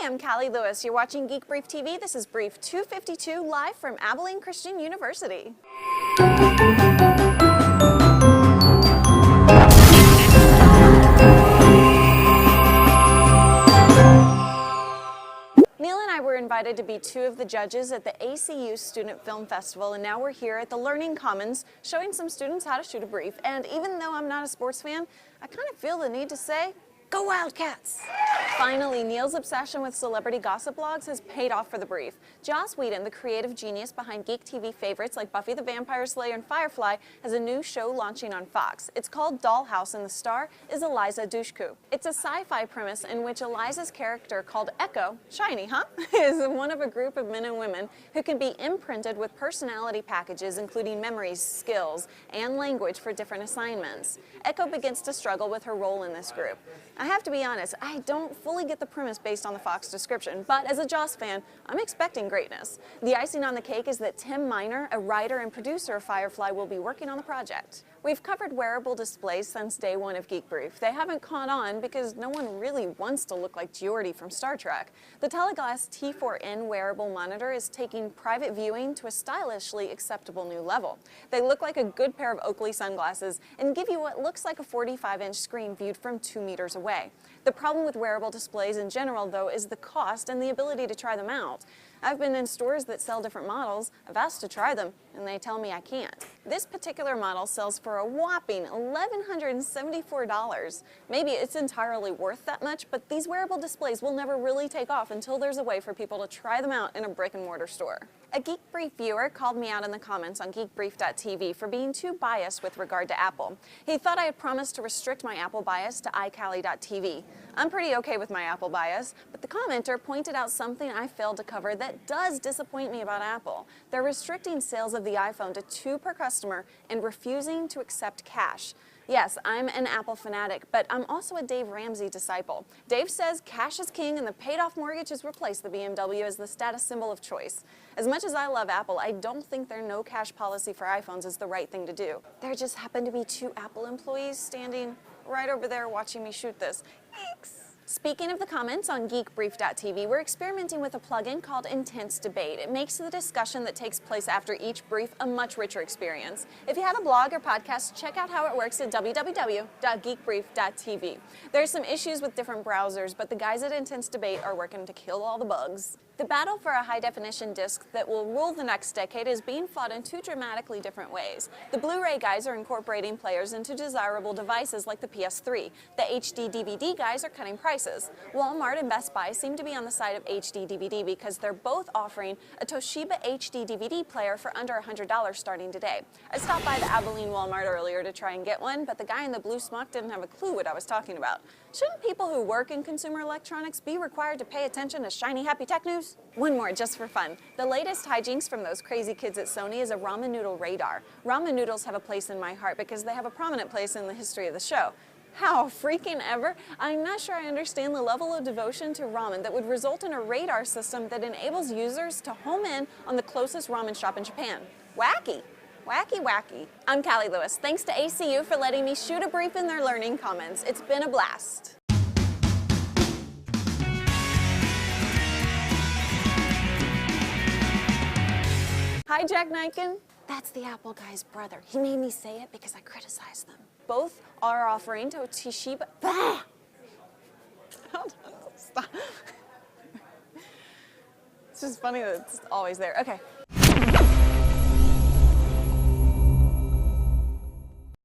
I'm Callie Lewis. You're watching Geek Brief TV. This is Brief 252 live from Abilene Christian University. Neil and I were invited to be two of the judges at the ACU Student Film Festival, and now we're here at the Learning Commons showing some students how to shoot a brief. And even though I'm not a sports fan, I kind of feel the need to say, go Wildcats! Finally, Neil's obsession with celebrity gossip blogs has paid off for the brief. Joss Whedon, the creative genius behind Geek TV favorites like Buffy the Vampire Slayer and Firefly, has a new show launching on Fox. It's called Dollhouse, and the star is Eliza Dushku. It's a sci-fi premise in which Eliza's character, called Echo, shiny, huh? is one of a group of men and women who can be imprinted with personality packages, including memories, skills, and language for different assignments. Echo begins to struggle with her role in this group. I have to be honest, I don't fully get the premise based on the Fox description, but as a Joss fan, I'm expecting greatness. The icing on the cake is that Tim Miner, a writer and producer of Firefly, will be working on the project. We've covered wearable displays since day one of Geek Brief. They haven't caught on because no one really wants to look like Geordi from Star Trek. The Teleglass T4-N wearable monitor is taking private viewing to a stylishly acceptable new level. They look like a good pair of Oakley sunglasses and give you what looks like a 45-inch screen viewed from 2 meters away. The problem with wearable displays in general, though, is the cost and the ability to try them out. I've been in stores that sell different models. I've asked to try them, and they tell me I can't. This particular model sells for a whopping $1,174. Maybe it's entirely worth that much, but these wearable displays will never really take off until there's a way for people to try them out in a brick-and-mortar store. A Geek Brief viewer called me out in the comments on geekbrief.tv for being too biased with regard to Apple. He thought I had promised to restrict my Apple bias to iCali.tv. I'm pretty okay with my Apple bias, but the commenter pointed out something I failed to cover that does disappoint me about Apple. They're restricting sales of the iPhone to 2 per customer and refusing to accept cash. Yes, I'm an Apple fanatic, but I'm also a Dave Ramsey disciple. Dave says cash is king and the paid-off mortgage has replaced the BMW as the status symbol of choice. As much as I love Apple, I don't think their no-cash policy for iPhones is the right thing to do. There just happen to be 2 Apple employees standing right over there watching me shoot this. Thanks. Speaking of the comments on geekbrief.tv, we're experimenting with a plugin called Intense Debate. It makes the discussion that takes place after each brief a much richer experience. If you have a blog or podcast, check out how it works at www.geekbrief.tv. There's some issues with different browsers, but the guys at Intense Debate are working to kill all the bugs. The battle for a high-definition disc that will rule the next decade is being fought in 2 dramatically different ways. The Blu-ray guys are incorporating players into desirable devices like the PS3. The HD DVD guys are cutting prices. Walmart and Best Buy seem to be on the side of HD DVD because they're both offering a Toshiba HD DVD player for under $100 starting today. I stopped by the Abilene Walmart earlier to try and get one, but the guy in the blue smock didn't have a clue what I was talking about. Shouldn't people who work in consumer electronics be required to pay attention to shiny, happy tech news? One more, just for fun. The latest hijinks from those crazy kids at Sony is a ramen noodle radar. Ramen noodles have a place in my heart because they have a prominent place in the history of the show. How freaking ever! I'm not sure I understand the level of devotion to ramen that would result in a radar system that enables users to home in on the closest ramen shop in Japan. Wacky! Wacky, wacky. I'm Callie Lewis. Thanks to ACU for letting me shoot a brief in their Learning Commons. It's been a blast. Hi, Jack Niken. That's the Apple guy's brother. He made me say it because I criticized them. Both are offering to Toshiba. Hold on, stop. It's just funny that it's always there. Okay.